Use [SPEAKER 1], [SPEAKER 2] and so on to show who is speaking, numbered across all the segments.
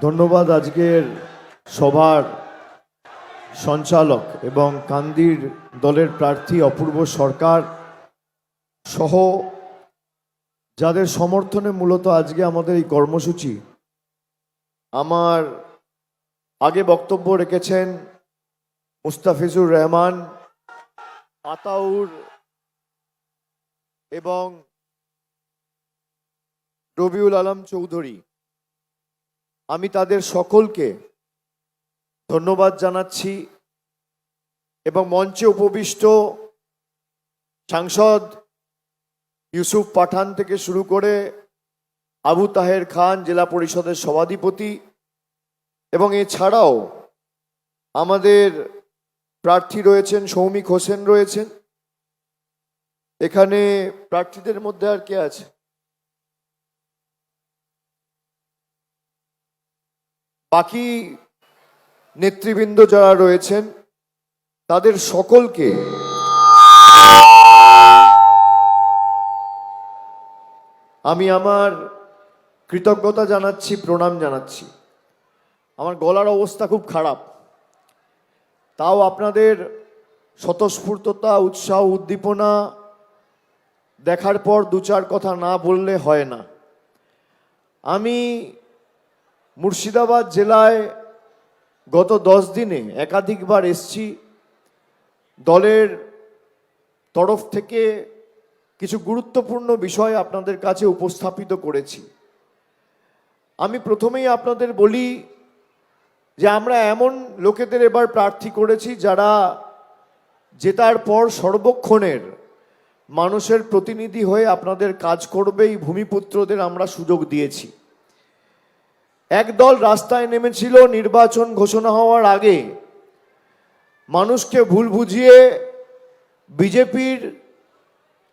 [SPEAKER 1] ধন্যবাদ আজকের সভার সঞ্চালক এবং কান্দির দলের প্রার্থী অপূর্ব সরকার সহ যাদের সমর্থনে মূলত আজকে আমাদের এই কর্মসূচি। আমার আগে বক্তব্য রেখেছেন মুস্তাফিজুর রহমান, আতাউর এবং রবিউল আলম চৌধুরী। আমি তাদের সকলকে ধন্যবাদ জানাচ্ছি এবং মঞ্চে উপবিষ্ট সাংসদ ইউসুফ পাঠান থেকে শুরু করে আবু তাহের খান জেলা পরিষদের সভাধিপতি এবং এছাড়াও আমাদের প্রার্থী রয়েছেন, সৌমিক হোসেন রয়েছেন। এখানে প্রার্থীদের মধ্যে আর কে আছে? বাকি নেতৃবৃন্দ যারা রয়েছেন তাদের সকলকে আমি আমার কৃতজ্ঞতা জানাচ্ছি, প্রণাম জানাচ্ছি। আমার গলার অবস্থা খুব খারাপ, তাও আপনাদের স্বতঃস্ফূর্ততা, উৎসাহ, উদ্দীপনা দেখার পর দু চার কথা না বললে হয় না। আমি মুর্শিদাবাদ জেলায় গত 10 দিনে একাধিকবার এসেছি। দলের তরফ থেকে কিছু গুরুত্বপূর্ণ বিষয় আপনাদের কাছে উপস্থাপিত করেছি। আমি প্রথমেই আপনাদের বলি যে আমরা এমন লোকেদের এবার প্রার্থী করেছি যারা জেতার পর সর্বক্ষণের মানুষের প্রতিনিধি হয়ে আপনাদের কাজ করবে। এই ভূমিপুত্রদের আমরা সুযোগ দিয়েছি। একদল রাস্তায় নেমেছিল নির্বাচন ঘোষণা হওয়ার আগে মানুষকে ভুল বুঝিয়ে বিজেপির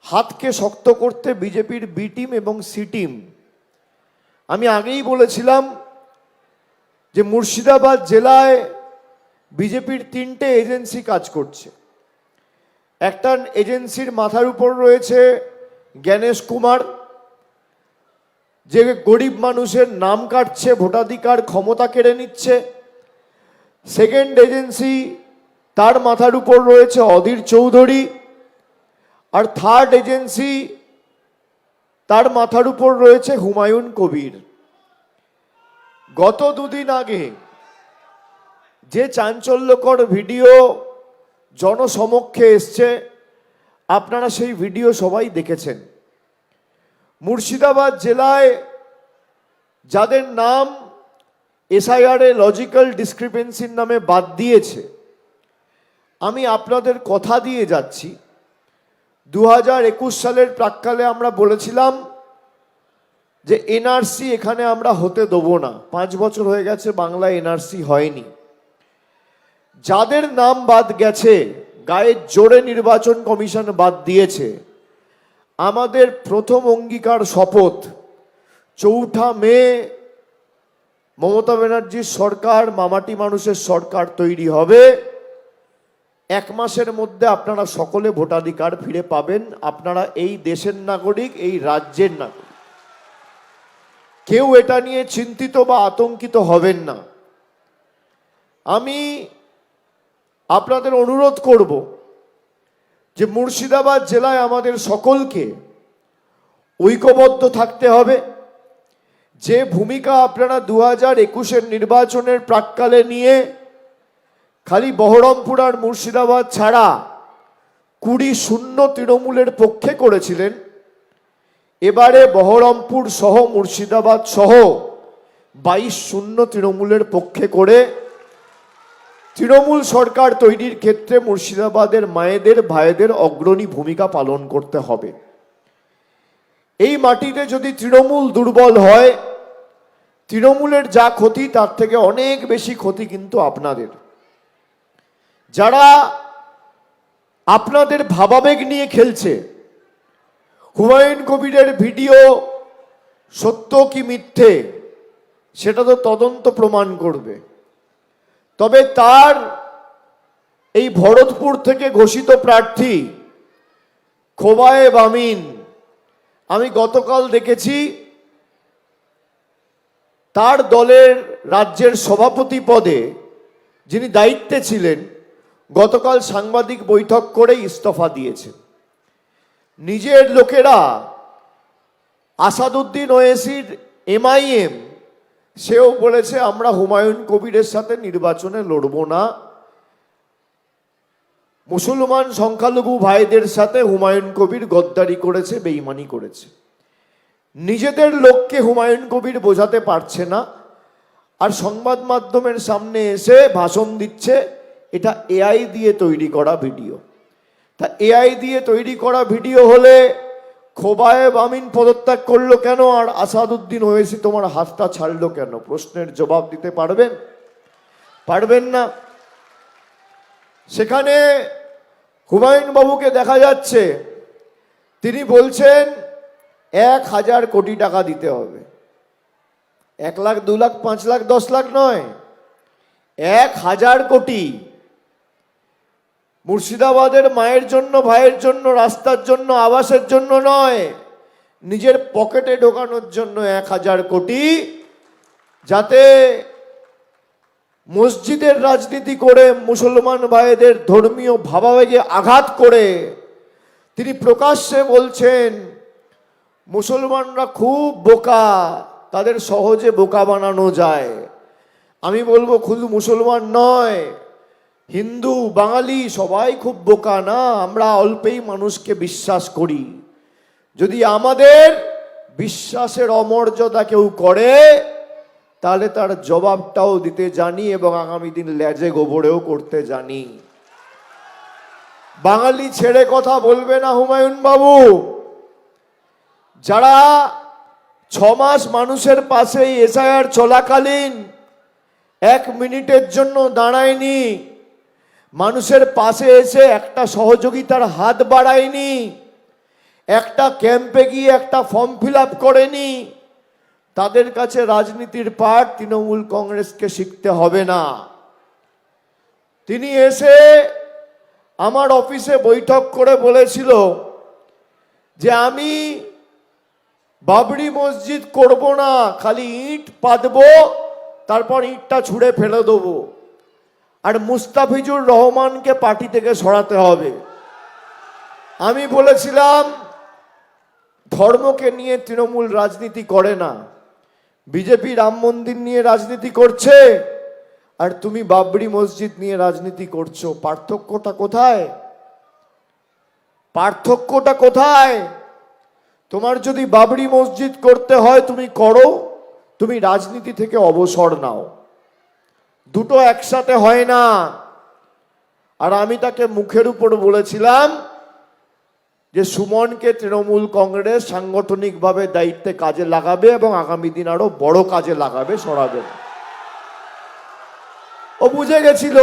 [SPEAKER 1] হাতকে শক্ত করতে, বিজেপির বি টিম এবং সি টিম। আমি আগেই বলেছিলাম যে মুর্শিদাবাদ জেলায় বিজেপির 3টে এজেন্সি কাজ করছে। একটা এজেন্সির মাথার উপর রয়েছে জ্ঞানেশ কুমার, যে গরিব মানুষের নাম কাটছে, ভোটাধিকার ক্ষমতা কেড়ে নিচ্ছে। সেকেন্ড এজেন্সি, তার মাথার উপর রয়েছে অধীর চৌধুরী। আর থার্ড এজেন্সি, তার মাথার উপর রয়েছে হুমায়ুন কবির। গত 2 দিন আগে যে চাঞ্চল্যকর ভিডিও জনসমক্ষে এসছে, আপনারা সেই ভিডিও সবাই দেখেছেন। মুর্শিদাবাদ জেলায় যাদের নাম এসআইআর এ লজিক্যাল ডিসক্রিপেন্সির নামে বাদ দিয়েছে, আমি আপনাদের কথা দিয়ে যাচ্ছি 2021 সালের প্রাক্কালে আমরা বলেছিলাম যে এনআরসি এখানে আমরা হতে দেবো না। 5 বছর হয়ে গেছে, বাংলা এনআরসি হয়নি। যাদের নাম বাদ গেছে, গায়ের জোরে নির্বাচন কমিশন বাদ দিয়েছে, আমাদের প্রথম অঙ্গীকার শপথ 4 মে মমতা ব্যানার্জির সরকার, মামাটি মানুষের সরকার তৈরি হবে। 1 মাসের মধ্যে আপনারা সকলে ভোটাধিকার ফিরে পাবেন। আপনারা এই দেশের নাগরিক, এই রাজ্যের নাগরিক। কেউ এটা নিয়ে চিন্তিত বা আতঙ্কিত হবেন না। আমি আপনাদের অনুরোধ করব যে মুর্শিদাবাদ জেলায় আমাদের সকলকে ঐক্যবদ্ধ থাকতে হবে। যে ভূমিকা আপনারা 2021-এর নির্বাচনের প্রাক্কালে নিয়ে খালি বহরমপুর আর মুর্শিদাবাদ ছাড়া 20-0 তৃণমূলের পক্ষে করেছিলেন, এবারে বহরমপুর সহ মুর্শিদাবাদ সহ 22-0 তৃণমূলের পক্ষে করে তৃণমূল সরকার তৈরির ক্ষেত্রে মুর্শিদাবাদের মায়েদের, ভাইদের অগ্রণী ভূমিকা পালন করতে হবে। এই মাটিতে যদি তৃণমূল দুর্বল হয়, তৃণমূলের যা ক্ষতি তার থেকে অনেক বেশি ক্ষতি কিন্তু আপনাদের। যারা আপনাদের ভাবাবেগ নিয়ে খেলছে, হুমায়ুন কবিরের ভিডিও সত্য কি মিথ্যে সেটা তো তদন্ত প্রমাণ করবে। তবে তার এই ভরতপুর থেকে ঘোষিত প্রার্থী খোবায়েব আমিন, আমি গতকাল দেখেছি তার দলের রাজ্যের সভাপতি পদে যিনি দায়িত্বে ছিলেন গতকাল সাংবাদিক বৈঠক করে ইস্তফা দিয়েছেন। নিজের লোকেরা আসাদুদ্দিন ওয়েসির এমআইএম, সেও বলেছে আমরা হুমায়ুন কবিরের সাথে নির্বাচনে লড়ব না। মুসলমান সংখ্যালঘু ভাইদের সাথে হুমায়ুন কবির গদ্দারি করেছে, বেঈমানি করেছে। নিজেদের লোককে হুমায়ুন কবির বোঝাতে পারছে না, আর সংবাদ মাধ্যমের সামনে এসে ভাষণ দিচ্ছে এটা এআই দিয়ে তৈরি করা ভিডিও। তা এআই দিয়ে তৈরি করা ভিডিও হলে খোবায়েব আমিন পদত্যাগ করলো কেন, আর আসাদুদ্দিন ওয়েসি তোমার হাতটা ছাড়লো কেন? প্রশ্নের জবাব দিতে পারবেন? পারবেন না। সেখানে হুমায়ুন বাবুকে দেখা যাচ্ছে তিনি বলছেন 1,000 কোটি টাকা দিতে হবে। 1 লাখ, 2 লাখ, 5 লাখ, 10 লাখ নয়, 1,000 কোটি। মুর্শিদাবাদের মায়ের জন্য, ভাইয়ের জন্য, রাস্তার জন্য, আবাসের জন্য নয়, নিজের পকেটে ঢোকানোর জন্য 1,000 কোটি, যাতে মসজিদের রাজনীতি করে মুসলমান ভাইদের ধর্মীয় ভাবাবেগে আঘাত করে তিনি প্রকাশ্যে বলছেন মুসলমানরা খুব বোকা, তাদের সহজে বোকা বানানো যায়। আমি বলবো শুধু মুসলমান নয়, হিন্দু, বাঙালি সবাই খুব বোকা না, আমরা অল্পেই মানুষকে বিশ্বাস করি। যদি আমাদের বিশ্বাসের অমর্যাদা কেউ করে তাহলে তার জবাবটাও দিতে জানি এবং আগামী দিন লেজে গোবরেও করতে জানি। বাঙালি ছেড়ে কথা বলবে না হুমায়ুন বাবু। যারা 6 মাস মানুষের পাশে এসআইআর চলাকালীন 1 মিনিটের জন্য দাঁড়ায়নি, মানুষের পাশে এসে একটা সহযোগিতার হাত বাড়ায়নি, একটা ক্যাম্পে গিয়ে একটা ফর্ম ফিল আপ করেনি, তাদের কাছে রাজনীতির পাঠ তৃণমূল কংগ্রেসকে শিখতে হবে না। তিনি এসে আমার অফিসে বৈঠক করে বলেছিল যে আমি বাবরি মসজিদ করব না, খালি ইট পাতবো, তারপর ইটটা ছুঁড়ে ফেলে দেবো, আর মুস্তাফিজুর রহমানকে পার্টি থেকে সরাতে হবে। আমি বলেছিলাম ধর্মকে নিয়ে তৃণমূল রাজনীতি করে না, বিজেপি রাম মন্দির নিয়ে রাজনীতি করছে আর তুমি বাবরি মসজিদ নিয়ে রাজনীতি করছো। পার্থক্যটা কোথায়? পার্থক্যটা কোথায়? তোমার যদি বাবরি মসজিদ করতে হয় তুমি করো, তুমি রাজনীতি থেকে অবসর নাও, দুটো একসাথে হয় না। আর আমি তাকে মুখের উপর বলেছিলাম যে সুমনকে তৃণমূল কংগ্রেস সাংগঠনিকভাবে দায়িত্বে কাজে লাগাবে এবং আগামী দিন আরো বড় কাজে লাগাবে, সরাবে। ও বুঝে গেছিল।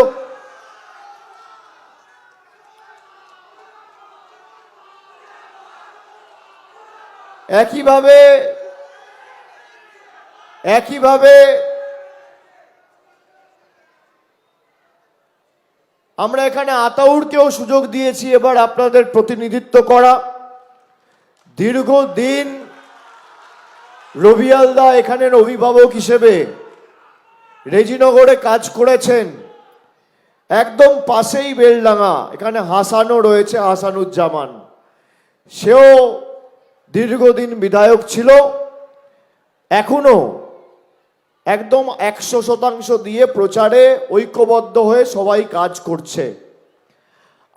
[SPEAKER 1] একইভাবে আমরা এখানে আতাউরকেও সুযোগ দিয়েছি এবার আপনাদের প্রতিনিধিত্ব করা। দীর্ঘদিন রবিয়ালদা এখানের অভিভাবক হিসেবে রেজিনগরে কাজ করেছেন, একদম পাশেই বেলডাঙ্গা, এখানে হাসানও রয়েছে, হাসানুজ্জামান, সেও দীর্ঘদিন বিধায়ক ছিল, এখনো একদম 100% দিয়ে প্রচারে ঐক্যবদ্ধ হয়ে সবাই কাজ করছে।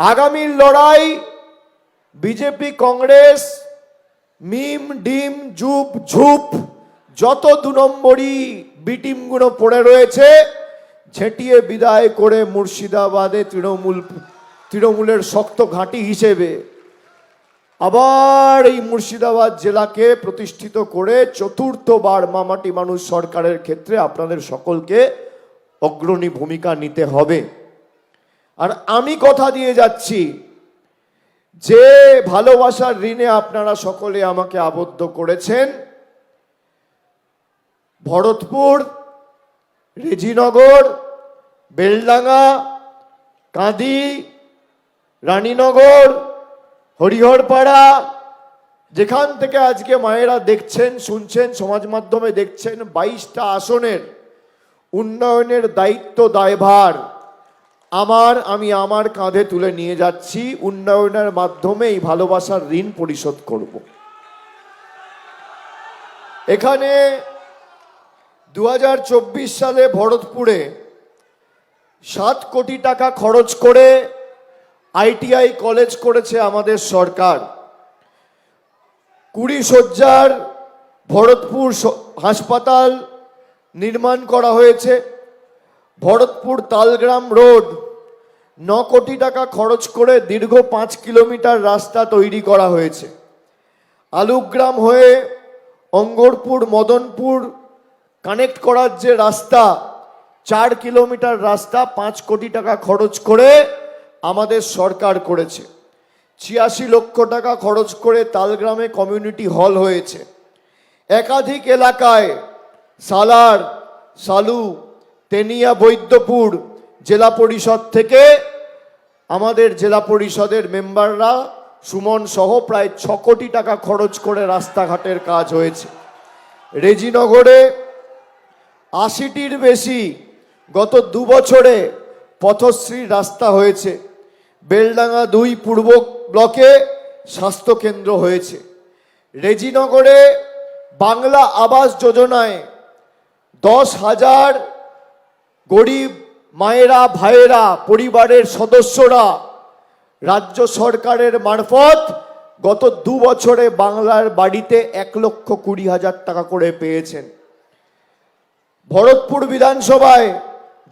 [SPEAKER 1] আগামীর লড়াই বিজেপি কংগ্রেস মিম ডিম জুপ ঝুপ যত 2 নম্বরই বিটিমগুলো পড়ে রয়েছে ঝেঁটিয়ে বিদায় করে মুর্শিদাবাদে তৃণমূলের শক্ত ঘাঁটি হিসেবে আবার এই মুর্শিদাবাদ জেলাকে প্রতিষ্ঠিত করে 4র্থবার মামাটি মানুষ সরকারের ক্ষেত্রে আপনাদের সকলকে অগ্রণী ভূমিকা নিতে হবে। আর আমি কথা দিয়ে যাচ্ছি যে ভালোবাসার ঋণে আপনারা সকলে আমাকে আবদ্ধ করেছেন, ভরতপুর, রেজিনগর, বেলডাঙ্গা, কাঁদি, রানীনগর, হরিহরপাড়া, যেখান থেকে আজকে মায়েরা দেখছেন, শুনছেন, সমাজ মাধ্যমে দেখছেন, 22টা আসনের উন্নয়নের দায়িত্ব দায়ভার আমি আমার কাঁধে তুলে নিয়ে যাচ্ছি। উন্নয়নের মাধ্যমে এই ভালোবাসার ঋণ পরিশোধ করব। এখানে 2024 সালে ভরতপুরে 7 কোটি টাকা খরচ করে ITI কলেজ করেছে আমাদের সরকার। 20 শয্যার ভরতপুর হাসপাতাল নির্মাণ করা হয়েছে। ভরতপুর তালগ্রাম রোড 9 কোটি টাকা খরচ করে দীর্ঘ 5 কিলোমিটার রাস্তা তৈরি করা হয়েছে। আলুগ্রাম হয়ে অঙ্গরপুর মদনপুর কানেক্ট করার যে রাস্তা, 4 কিলোমিটার রাস্তা 5 কোটি টাকা খরচ করে আমাদের সরকার করেছে। 86 লক্ষ টাকা খরচ করে তালগ্রামে কমিউনিটি হল হয়েছে। একাধিক এলাকায় সালার, সালু, তেনিয়া, বৈদ্যপুর জেলা পরিষদ থেকে আমাদের জেলা পরিষদের মেম্বাররা সুমন সহ প্রায় 6 কোটি টাকা খরচ করে রাস্তাঘাটের কাজ হয়েছে। রেজিনগরে 80টির বেশি গত 2 বছরে পথশ্রী রাস্তা হয়েছে। বেলডাঙ্গা 2 পূর্ব ব্লকে স্বাস্থ্যকেন্দ্র হয়েছে। রেজিনগরে বাংলা আবাস যোজনায় 10,000 গরিব মায়েরা, ভাইয়েরা, পরিবারের সদস্যরা রাজ্য সরকারের মারফত গত 2 বছরে বাংলার বাড়িতে 1,20,000 টাকা করে পেয়েছেন। ভরতপুর বিধানসভায়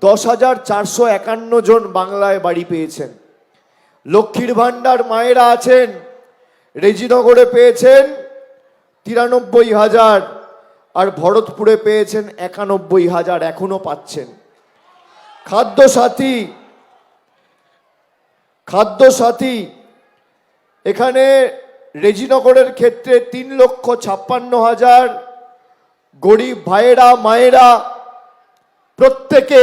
[SPEAKER 1] 10,451 জন বাংলায় বাড়ি পেয়েছেন। লক্ষ্মীর ভাণ্ডার মায়েরা আছেন, রেজিনগরে পেয়েছেন 93,000 আর ভরতপুরে পেয়েছেন 91,000, এখনো পাচ্ছেন। খাদ্য সাথী এখানে রেজিনগরের ক্ষেত্রে 3,56,000 গরিব ভাইয়েরা, মায়েরা প্রত্যেকে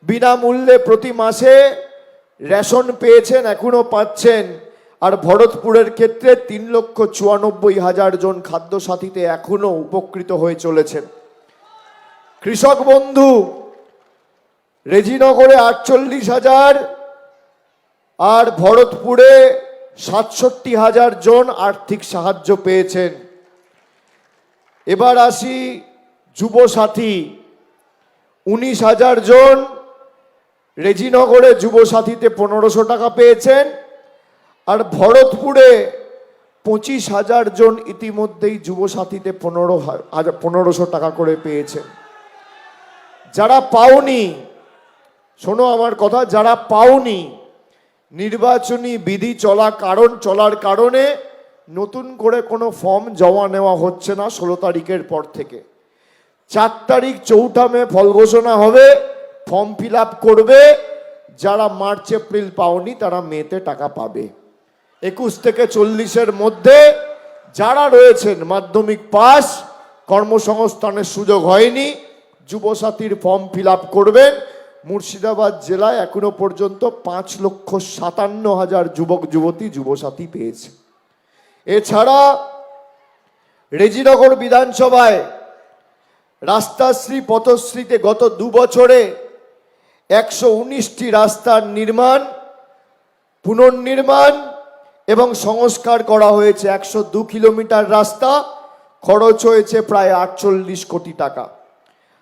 [SPEAKER 1] বিনামূল্যে প্রতি মাসে রেশন পেয়েছেন, এখনো পাচ্ছেন। আর ভরতপুরের ক্ষেত্রে 3,94,000 জন খাদ্য সাথীতে এখনো উপকৃত হয়ে চলেছেন। কৃষক বন্ধু রেজিনগরে 48,000 আর ভরতপুরে 67,000 জন আর্থিক সাহায্য পেয়েছেন। এবার আসি যুবসাথী, 19,000 জন রেজিনগরে যুবসাথীতে 1,500 টাকা পেয়েছেন। আর ভরতপুরে 25,000 জন ইতিমধ্যেই যুবসাথীতে 1,500 টাকা করে পেয়েছেন। যারা পাওনি, শোনো আমার কথা, যারা পাওনি, নির্বাচনী বিধি চলার কারণে নতুন করে কোনো ফর্ম জমা নেওয়া হচ্ছে না 16 তারিখের পর থেকে। 4 তারিখ 4 মে ফল ঘোষণা হবে, ফর্ম ফিল আপ করবে। যারা মার্চ এপ্রিল পাওনি তারা মেতে টাকা পাবে। 21 থেকে 40-এর মধ্যে যারা রয়েছেন মাধ্যমিক পাস, কর্মসংস্থানের সুযোগ হয়নি, যুবসাথীর ফর্ম ফিল আপ করবেন। মুর্শিদাবাদ জেলায় এখনো পর্যন্ত 5,57,000 যুবক যুবতী যুবসাথী পেয়েছে। এছাড়া রেজিনগর বিধানসভায় রাস্তাশ্রী পথশ্রীতে গত 2 বছরে 119টি রাস্তার নির্মাণ, পুনর্নির্মাণ এবং সংস্কার করা হয়েছে। 102 কিলোমিটার রাস্তা, খরচ হয়েছে প্রায় 48 কোটি টাকা।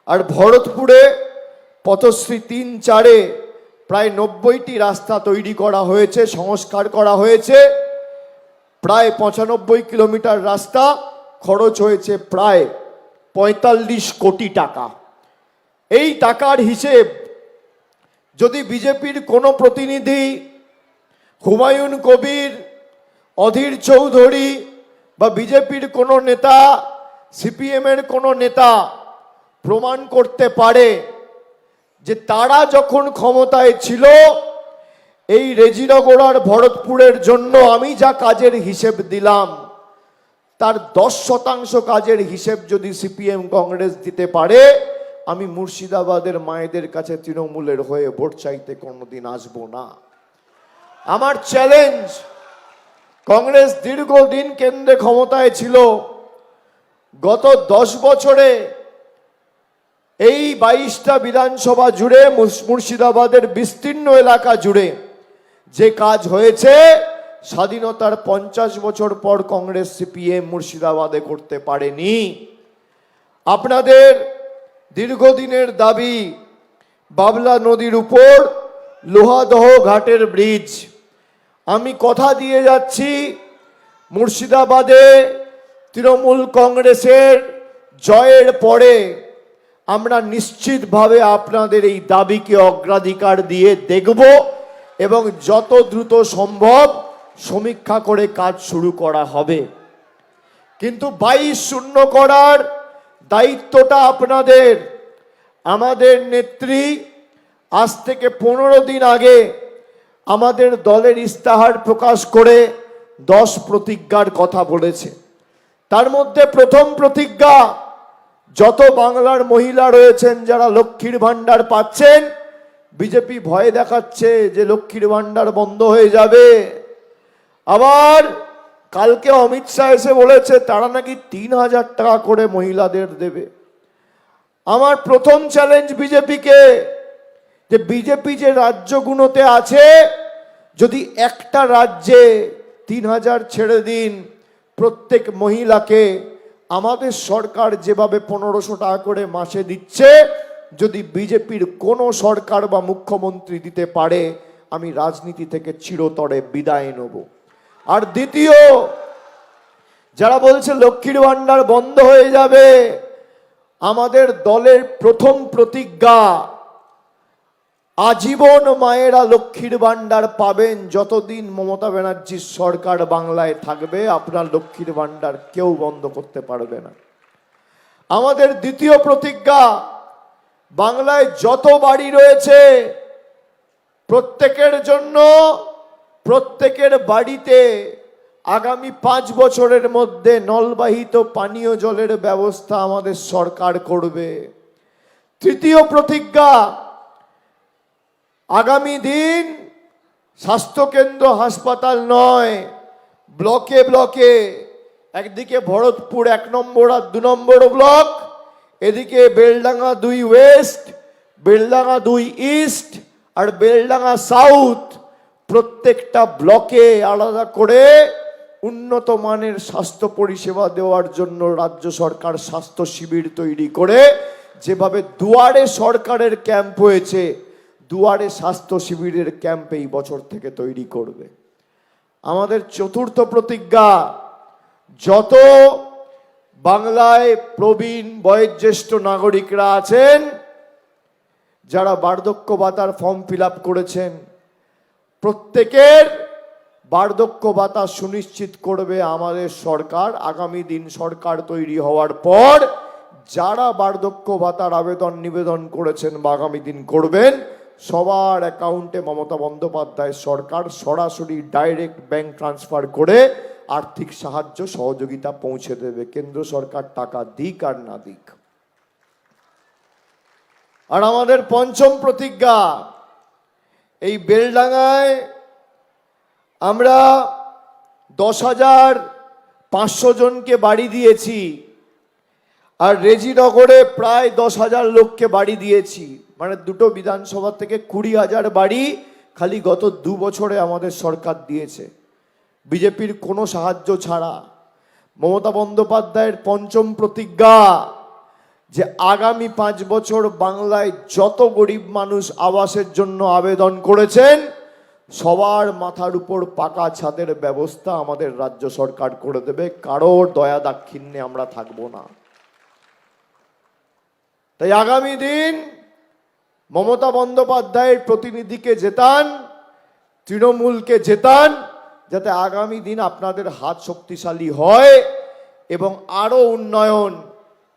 [SPEAKER 1] আর ভরতপুরে পথশ্রী 3-4-এ প্রায় 90টি রাস্তা তৈরি করা হয়েছে, সংস্কার করা হয়েছে। প্রায় 95 কিলোমিটার রাস্তা, খরচ হয়েছে প্রায় 45 কোটি টাকা। এই টাকার হিসেব যদি বিজেপির কোনো প্রতিনিধি, হুমায়ুন কবির, অধীর চৌধুরী বা বিজেপির কোনো নেতা, সিপিএমের কোনো নেতা প্রমাণ করতে পারে যে তারা যখন ক্ষমতায় ছিল এই রেজিনগর আর ভরতপুরের জন্য আমি যা কাজের হিসেব দিলাম তার 10% কাজের হিসেব যদি সিপিএম কংগ্রেস দিতে পারে, আমি মুর্শিদাবাদের মায়েদের কাছে তৃণমূলের হয়ে ভোট চাইতে কোনোদিন আসবো না। আমার চ্যালেঞ্জ কংগ্রেস দীর্ঘদিন কেন্দ্রে ক্ষমতায় ছিল। গত 10 বছরে এই 22টা বিধানসভা জুড়ে মুর্শিদাবাদের বিস্তীর্ণ এলাকা জুড়ে যে কাজ হয়েছে, স্বাধীনতার 50 বছর পর কংগ্রেস সিপিএম মুর্শিদাবাদে করতে পারেনি। আপনাদের দীর্ঘদিনের দাবি বাবলা নদীর উপর লোহাদহ ঘাটের ব্রিজ। আমি কথা দিয়ে যাচ্ছি, মুর্শিদাবাদে তৃণমূল কংগ্রেসের জয়ের পরে আমরা নিশ্চিতভাবে আপনাদের এই দাবিকে অগ্রাধিকার দিয়ে দেখব এবং যত দ্রুত সম্ভব সমীক্ষা করে কাজ শুরু করা হবে। কিন্তু 22-0 করার দায়িত্বটা আপনাদের। আমাদের নেত্রী আজ থেকে 15 দিন আগে আমাদের দলের ইস্তাহার প্রকাশ করে 10 প্রতিজ্ঞার কথা বলেছে। তার মধ্যে প্রথম প্রতিজ্ঞা, যত বাংলার মহিলা রয়েছেন যারা লক্ষ্মীর ভাণ্ডার পাচ্ছেন, বিজেপি ভয় দেখাচ্ছে যে লক্ষ্মীর ভাণ্ডার বন্ধ হয়ে যাবে। আবার কালকে অমিত শাহ এসে বলেছে তারা নাকি 3000 টাকা করে মহিলাদের দেবে। আমার প্রথম চ্যালেঞ্জ বিজেপিকে, যে বিজেপি যে রাজ্যগুলোতে আছে, যদি একটা রাজ্যে 3000 ছেড়ে দিন, প্রত্যেক মহিলাকে আমাদের সরকার যেভাবে 1500 টাকা করে মাসে দিচ্ছে, যদি বিজেপির কোনো সরকার বা মুখ্যমন্ত্রী দিতে পারে, আমি রাজনীতি থেকে চিরতরে বিদায় নেব। আর দ্বিতীয়, যারা বলছে লক্ষ্মীর ভাণ্ডার বন্ধ হয়ে যাবে, আমাদের দলের প্রথম প্রতিজ্ঞা, আজীবন মায়েরা লক্ষ্মীর ভাণ্ডার পাবেন। যতদিন মমতা ব্যানার্জির সরকার বাংলায় থাকবে, আপনার লক্ষ্মীর ভাণ্ডার কেউ বন্ধ করতে পারবে না। আমাদের দ্বিতীয় প্রতিজ্ঞা, বাংলায় যত বাড়ি রয়েছে প্রত্যেকের জন্য, প্রত্যেকের বাড়িতে আগামী 5 বছরের মধ্যে নলবাহিত পানীয় জলের ব্যবস্থা আমাদের সরকার করবে। তৃতীয় প্রতিজ্ঞা, আগামী দিন স্বাস্থ্যকেন্দ্র হাসপাতাল নয়, ব্লকে ব্লকে, একদিকে ভরতপুর 1 নম্বর আর 2 নম্বর ব্লক, এদিকে বেলডাঙ্গা 2 ওয়েস্ট, বেলডাঙ্গা 2 ইস্ট আর বেলডাঙ্গা সাউথ, প্রত্যেকটা ব্লকে আলাদা করে উন্নত মানের স্বাস্থ্য পরিষেবা দেওয়ার জন্য রাজ্য সরকার স্বাস্থ্য শিবির তৈরি করে, যেভাবে দুয়ারে সরকারের ক্যাম্প হয়েছে, দুয়ারে স্বাস্থ্য শিবিরের ক্যাম্প এই বছর থেকে তৈরি করবে। আমাদের চতুর্থ প্রতিজ্ঞা, যত বাংলায় প্রবীণ বয়োজ্যেষ্ঠ নাগরিকরা আছেন, যারা বার্ধক্য ভাতার ফর্ম ফিল আপ করেছেন, প্রত্যেকের বার্ধক্য ভাতা সুনিশ্চিত করবে আমাদের সরকার। আগামী দিন সরকার তৈরি হওয়ার পর যারা বার্ধক্য ভাতার আবেদন নিবেদন করেছেন বা আগামী দিন করবেন, সবার অ্যাকাউন্টে মমতা বন্দ্যোপাধ্যায় সরকার সরাসরি ডাইরেক্ট ব্যাংক ট্রান্সফার করে আর্থিক সাহায্য সহযোগিতা পৌঁছে দেবে, কেন্দ্র সরকার টাকা দিক আর না দিক। আর আমাদের পঞ্চম প্রতিজ্ঞা, এই বেলডাঙ্গায় আমরা 10,500 জনকে বাড়ি দিয়েছি, আর রেজিনগরে প্রায় 10,000 লোককে বাড়ি দিয়েছি। মানে দুটো বিধানসভা থেকে 20,000 বাড়ি খালি গত 2 বছরে আমাদের সরকার দিয়েছে, বিজেপির কোনো সাহায্য ছাড়া। মমতা বন্দ্যোপাধ্যায়ের পঞ্চম প্রতিজ্ঞা, যে আগামী 5 বছর বাংলায় যত গরিব মানুষ আবাসের জন্য আবেদন করেছেন, সবার মাথার উপর পাকা ছাদের ব্যবস্থা আমাদের রাজ্য সরকার করে দেবে। কারোর দয়া দাক্ষিণ্যে আমরা থাকবো না। তাই আগামী দিন মমতা বন্দ্যোপাধ্যায়ের প্রতিনিধিকে জেতান, তৃণমূলকে জেতান, যাতে আগামী দিন আপনাদের হাত শক্তিশালী হয় এবং আরো উন্নয়ন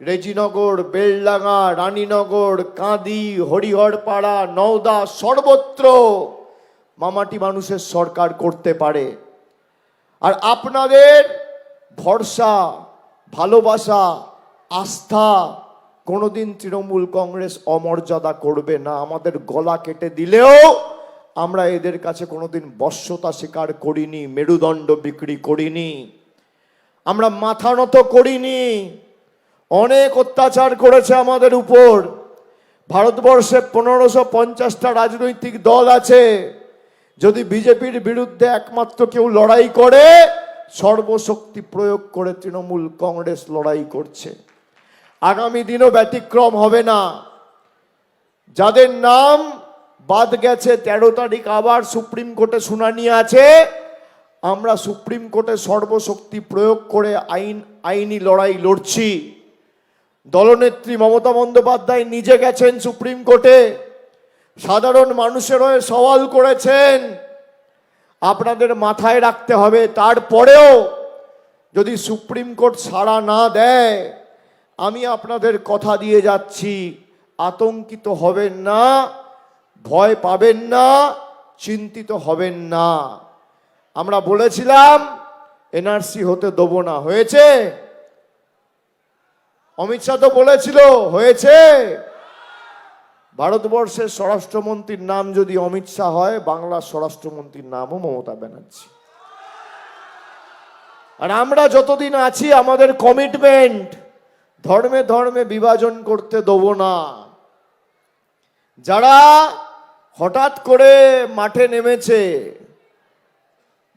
[SPEAKER 1] রেজিনগর, বেলডাঙ্গা, রানীনগর, কাঁদি, হরিহরপাড়া, নওদা, সর্বত্র মামাটি মানুষের সরকার করতে পারে। আর আপনাদের ভরসা, ভালোবাসা, আস্থা কোনোদিন তৃণমূল কংগ্রেস অমর্যাদা করবে না। আমাদের গলা কেটে দিলেও আমরা এদের কাছে কোনোদিন বশ্যতা স্বীকার করিনি, মেরুদণ্ড বিক্রি করিনি, আমরা মাথা নত করিনি। অনেক অত্যাচার করেছে আমাদের উপর। ভারতবর্ষে 1550টা রাজনৈতিক দল আছে। যদি বিজেপির বিরুদ্ধে একমাত্র কেউ লড়াই করে, সর্বশক্তি প্রয়োগ করে তৃণমূল কংগ্রেস লড়াই করছে। আগামী দিনও ব্যতিক্রম হবে না। যাদের নাম বাদ গেছে, 13 তারিখ আবার সুপ্রিম কোর্টে শুনানি আছে, আমরা সুপ্রিম কোর্টে সর্বশক্তি প্রয়োগ করে আইনি লড়াই লড়ছি। দলনেত্রী মমতা বন্দ্যোপাধ্যায় নিজে গেছেন সুপ্রিম কোর্টে, সাধারণ মানুষের হয়ে সওয়াল করেছেন। আপনাদের মাথায় রাখতে হবে, তারপরেও যদি সুপ্রিম কোর্ট সাড়া না দেয়, আমি আপনাদের কথা দিয়ে যাচ্ছি, আতঙ্কিত হবেন না, ভয় পাবেন না, চিন্তিত হবেন না। আমরা বলেছিলাম এনআরসি হতে দেবো না, হয়েছে? অমিত শাহ তো বলেছিল, হয়েছে? ভারতবর্ষের স্বরাষ্ট্রমন্ত্রীর নাম যদি অমিত শাহ হয়, বাংলার স্বরাষ্ট্রমন্ত্রীর নামও মমতা ব্যানার্জি। আর আমরা যতদিন আছি, আমাদের কমিটমেন্ট, ধর্মে ধর্মে বিভাজন করতে দেবো না। যারা হঠাৎ করে মাঠে নেমেছে,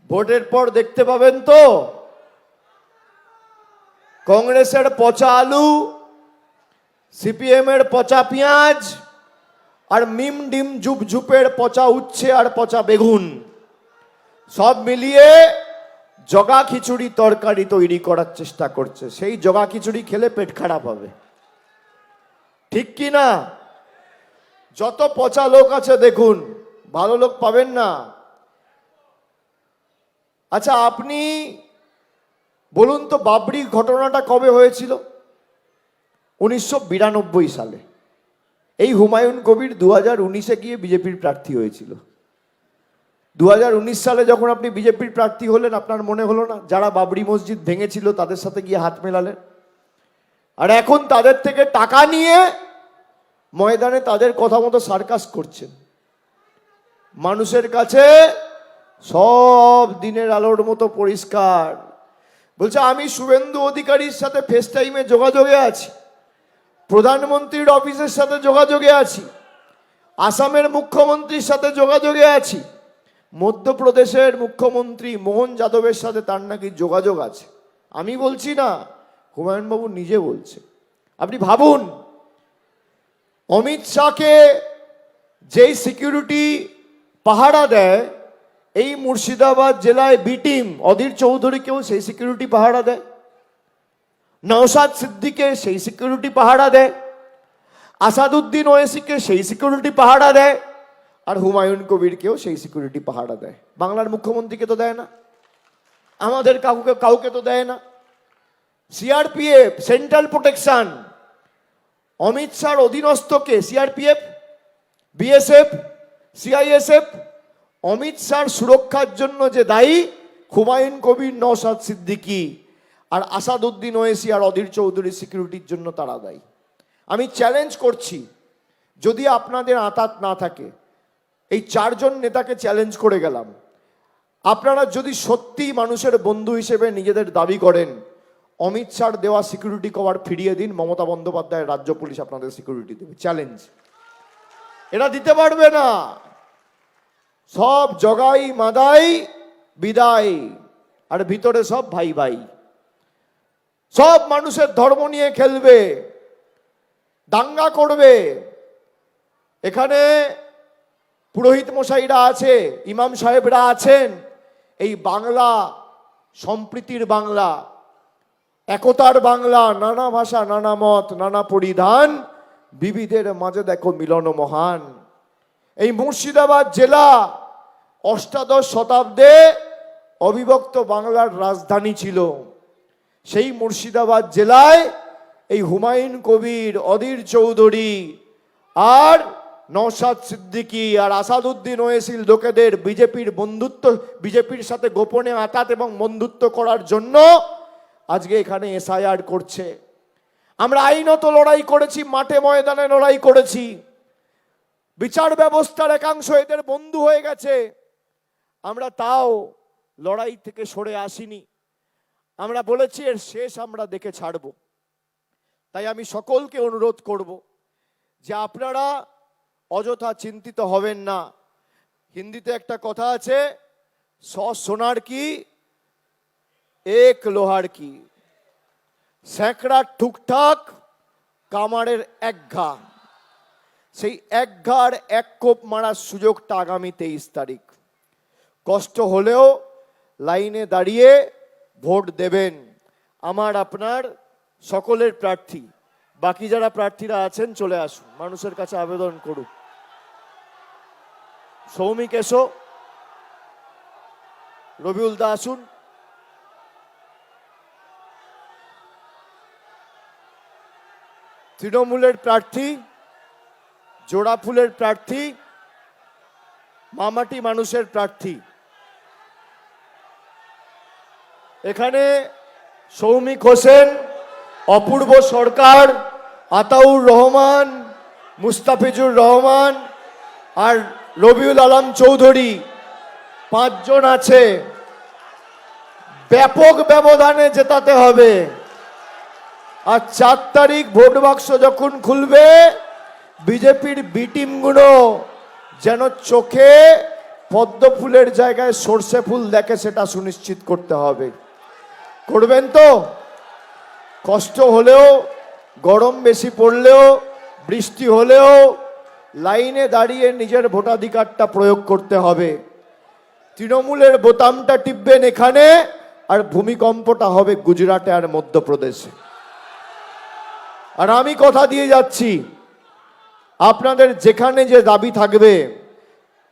[SPEAKER 1] ভোটের পর দেখতে পাবেন তো কংগ্রেসের পচা আলু, সিপিএম এর পচা পেঁয়াজ, আর মিম ডিম ঝুপ ঝুপের পচা উচ্ছে আর পচা বেগুন, সব মিলিয়ে জগা খিচুড়ি তরকারি তৈরি করার চেষ্টা করছে। সেই জগা খিচুড়ি খেলে পেট খারাপ হবে, ঠিক কি না? যত পচা লোক আছে দেখুন, ভালো লোক পাবেন না। আচ্ছা, আপনি বলুন তো, বাবরি ঘটনাটা কবে হয়েছিল? 1992 সালে। এই হুমায়ুন কবির 2019-এ গিয়ে বিজেপির প্রার্থী হয়েছিল। 2019 সালে যখন আপনি বিজেপির প্রার্থী হলেন, আপনার মনে হলো না যারা বাবরি মসজিদ ভেঙেছিল তাদের সাথে গিয়ে হাত মেলালেন? আর এখন তাদের থেকে টাকা নিয়ে ময়দানে তাদের কথা মতো সার্কাস করছেন। মানুষের কাছে সব দিনের আলোর মতো পরিষ্কার। বলছে আমি শুভেন্দু অধিকারীর সাথে ফেস টাইমে যোগাযোগে আছি, প্রধানমন্ত্রীর অফিসের সাথে যোগাযোগে আছি, আসামের মুখ্যমন্ত্রীর সাথে যোগাযোগে আছি, মধ্যপ্রদেশের মুখ্যমন্ত্রী মোহন যাদবের সাথে তার নাকি যোগাযোগ আছে। আমি বলছি না, হুমায়ুন বাবু নিজে বলছে। আপনি ভাবুন, অমিত শাহকে যেই সিকিউরিটি পাহারা দেয়, এই মুর্শিদাবাদ জেলায় বি টিম অধীর চৌধুরীকেও সেই সিকিউরিটি পাহারা দেয়, নওশাদ সিদ্দিকে সেই সিকিউরিটি পাহারা দেয়, আসাদুদ্দিন ওয়েসিকে সেই সিকিউরিটি পাহারা দেয়, আর হুমায়ুন কবিরকেও সেই সিকিউরিটি পাহারা দেয়। বাংলার মুখ্যমন্ত্রীকে তো দেয় না, আমাদের কাউকে তো দেয় না। সিআরপিএফ, সেন্ট্রাল প্রোটেকশন, অমিত শাহর অধীনস্থকে সিআরপিএফ, বিএসএফ, সিআইএসএফ, অমিত শাহর সুরক্ষার জন্য যে দায়ী হুমায়ুন কবির, নওশাদ সিদ্দিকী আর আসাদুদ্দিন ওয়েসি আর অধীর চৌধুরী সিকিউরিটির জন্য তারা দায়ী। আমি চ্যালেঞ্জ করছি, যদি আপনাদের আঁতাত না থাকে, এই 4 জন নেতাকে চ্যালেঞ্জ করে গেলাম, আপনারা যদি সত্যি মানুষের বন্ধু হিসেবে নিজেদের দাবি করেন, অমিত শাহর দেওয়া সিকিউরিটি কভার ফিরিয়ে দিন, মমতা বন্দ্যোপাধ্যায়ের রাজ্য পুলিশ আপনাদের সিকিউরিটি দেবে। চ্যালেঞ্জ। এরা দিতে পারবে না। সব জগাই মাদাই বিদায়, আর ভিতরে সব ভাই ভাই, সব মানুষের ধর্ম নিয়ে খেলবে, দাঙ্গা করবে। এখানে পুরোহিত মশাইরা আছে, ইমাম সাহেবরা আছেন। এই বাংলা সম্প্রীতির বাংলা, একতার বাংলা, নানা ভাষা, নানা মত, নানা পরিধান, বিবিধের মাঝে দেখো মিলন মহান। এই মুর্শিদাবাদ জেলা অষ্টাদশ শতাব্দে অবিভক্ত বাংলার রাজধানী ছিল। সেই মুর্শিদাবাদ জেলায় এই হুমায়ুন কবির, অধীর চৌধুরী আর নওশাদ সিদ্দিকী আর আসাদুদ্দিন ওয়েসির লোকেদের বিজেপির সাথে গোপনে আঁতাত এবং বন্ধুত্ব করার জন্য আজকে এখানে এসআইআর করছে। আমরা আইনত লড়াই করেছি, মাঠে ময়দানে লড়াই করেছি। বিচার ব্যবস্থার একাংশ এদের বন্ধু হয়ে গেছে। আমরা তাও লড়াই থেকে সরে আসিনি। আমরা বলেছি এর শেষ আমরা দেখে ছাড়ব। তাই আমি সকলকে অনুরোধ করব যে আপনারা অযথা চিন্তিত হবেন না। হিন্দিতে একটা কথা আছে, 100 সোনার কি, 1 লোহার কি, স্যাঁকড়া ঠুকঠাক, কামারের এক ঘা। সেই এক ঘার এক কোপ মারার সুযোগটা আগামী 23 তারিখ। কষ্ট হলেও লাইনে দাঁড়িয়ে ভোট দেবেন। আমার আপনার সকলের প্রার্থী। বাকি যারা প্রার্থীরা আছেন চলে আসুন, মানুষের কাছে আবেদন করুন। সৌমিক এসো, রবিউল দা আসুন। তৃণমূলের প্রার্থী, জোড়াফুলের প্রার্থী, মামাটি মানুষের প্রার্থী। এখানে সৌমিক হোসেন, অপূর্ব সরকার, আতাউর রহমান, মুস্তাফিজুর রহমান আর রবিউল আলম চৌধুরী 5 জন আছে। ব্যাপক ব্যবধানে জেতাতে হবে। আর 4 তারিখ ভোট বাক্স যখন খুলবে, বিজেপির বি টিমগুলো যেন চোখে পদ্ম ফুলের জায়গায় সর্ষে ফুল দেখে, সেটা সুনিশ্চিত করতে হবে। করবেন তো? কষ্ট হলেও, গরম বেশি পড়লেও, বৃষ্টি হলেও লাইনে দাঁড়িয়ে নিজের ভোটাধিকারটা প্রয়োগ করতে হবে। তৃণমূলের বোতামটা টিপবেন এখানে, আর ভূমিকম্পটা হবে গুজরাটে আর মধ্যপ্রদেশে। আর আমি কথা দিয়ে যাচ্ছি, আপনাদের যেখানে যে দাবি থাকবে,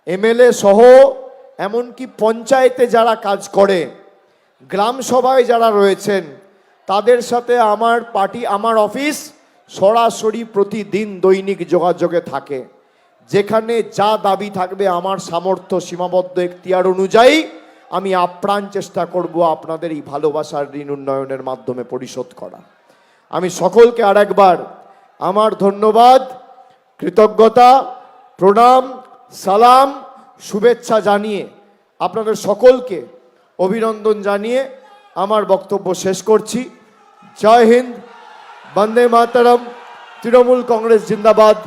[SPEAKER 1] এমএলএ সহ এমনকি পঞ্চায়েতে যারা কাজ করে, গ্রাম সভায় যারা রয়েছেন, তাদের সাথে আমার পার্টি, আমার অফিস সরাসরি প্রতিদিন দৈনিক যোগাযোগে থাকে। যেখানে যা দাবি থাকবে, আমার সামর্থ্য সীমাবদ্ধ এখতিয়ার অনুযায়ী আমি আপ্রাণ চেষ্টা করব আপনাদের এই ভালোবাসার ঋণ উন্নয়নের মাধ্যমে পরিশোধ করা। আমি সকলকে আরেকবার আমার ধন্যবাদ, কৃতজ্ঞতা, প্রণাম, সালাম, শুভেচ্ছা জানিয়ে, আপনাদের সকলকে অভিনন্দন জানিয়ে আমার বক্তব্য শেষ করছি। জয় হিন্দ, বন্দে মাতরম, তৃণমূল কংগ্রেস জিন্দাবাদ,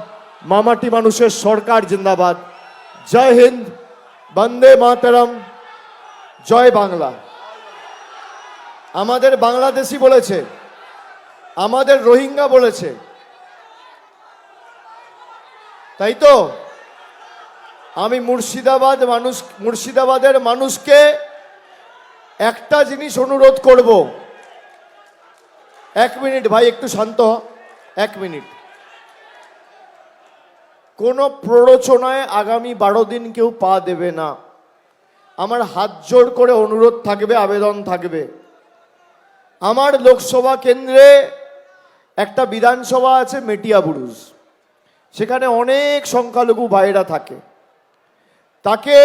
[SPEAKER 1] মামাটি মানুষের সরকার জিন্দাবাদ। জয় হিন্দ, বন্দে মাতরম, জয় বাংলা। আমাদের বাংলাদেশি বলেছে, আমাদের রোহিঙ্গা বলেছে, তাই তো? আমি মুর্শিদাবাদের মানুষকে একটা জিনিস অনুরোধ করব। 1 মিনিট ভাই, একটু শান্ত হ, 1 মিনিট। কোনো প্ররোচনায় আগামী 12 দিন কেউ পা দেবে না। আমার হাত জোড় করে অনুরোধ থাকবে, আবেদন থাকবে। আমার লোকসভা কেন্দ্রে একটা বিধানসভা আছে মেটিয়াবুরুজ, সেখানে অনেক সংখ্যালঘু ভাইরা থাকে। তাকে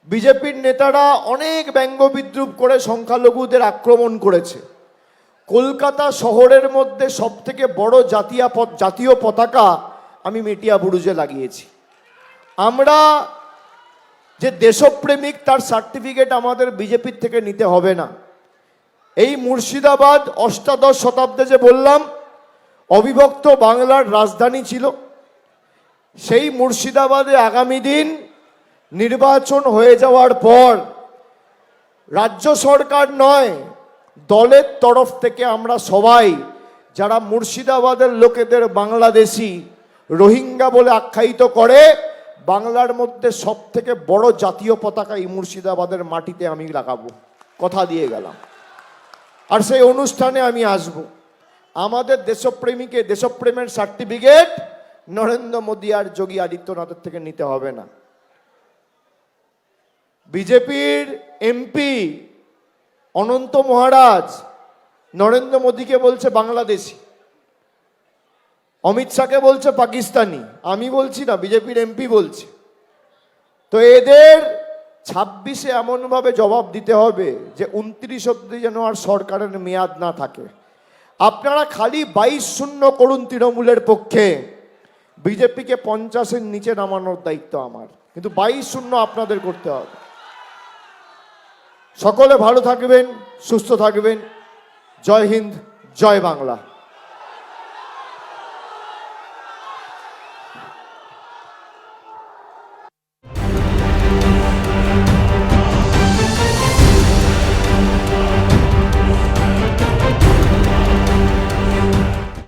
[SPEAKER 1] বিজেপির নেতারা অনেক ব্যঙ্গ বিদ্রুপ করে সংখ্যালঘুদের আক্রমণ করেছে। কলকাতা শহরের মধ্যে সবথেকে বড় জাতীয় পতাকা আমি মেটিয়াবুরুজে লাগিয়েছি। আমরা যে দেশপ্রেমিক, তার সার্টিফিকেট আমাদের বিজেপির থেকে নিতে হবে না। এই মুর্শিদাবাদ অষ্টাদশ শতাব্দে যে বললাম অবিভক্ত বাংলার রাজধানী ছিল, সেই মুর্শিদাবাদে আগামী দিন নির্বাচন হয়ে যাওয়ার পর রাজ্য সরকার নয়, দলের তরফ থেকে আমরা সবাই যারা মুর্শিদাবাদের লোকেদের বাংলাদেশি, রোহিঙ্গা বলে আখ্যায়িত করে, বাংলার মধ্যে সব থেকে বড় জাতীয় পতাকা এই মুর্শিদাবাদের মাটিতে আমি লাগাবো, কথা দিয়ে গেলাম। আর সেই অনুষ্ঠানে আমি আসব। আমাদের দেশপ্রেমীকে দেশপ্রেমের সার্টিফিকেট নরেন্দ্র মোদী আর যোগী আদিত্যনাথের থেকে নিতে হবে না। বিজেপির এমপি অনন্ত মহারাজ নরেন্দ্র মোদীকে বলছে বাংলাদেশি, অমিত শাহকে বলছে পাকিস্তানি। আমি বলছি না, বিজেপির এমপি বলছে। তো এদের 26-এ এমনভাবে জবাব দিতে হবে যে 29 অব্দি যেন আর সরকারের মেয়াদ না থাকে। আপনারা খালি 22-0 করুন তৃণমূলের পক্ষে, বিজেপিকে 50-এর নিচে নামানোর দায়িত্ব আমার, কিন্তু 22-0 আপনাদের করতে হবে। সকলে ভালো থাকবেন, সুস্থ থাকবেন। জয় হিন্দ, জয় বাংলা।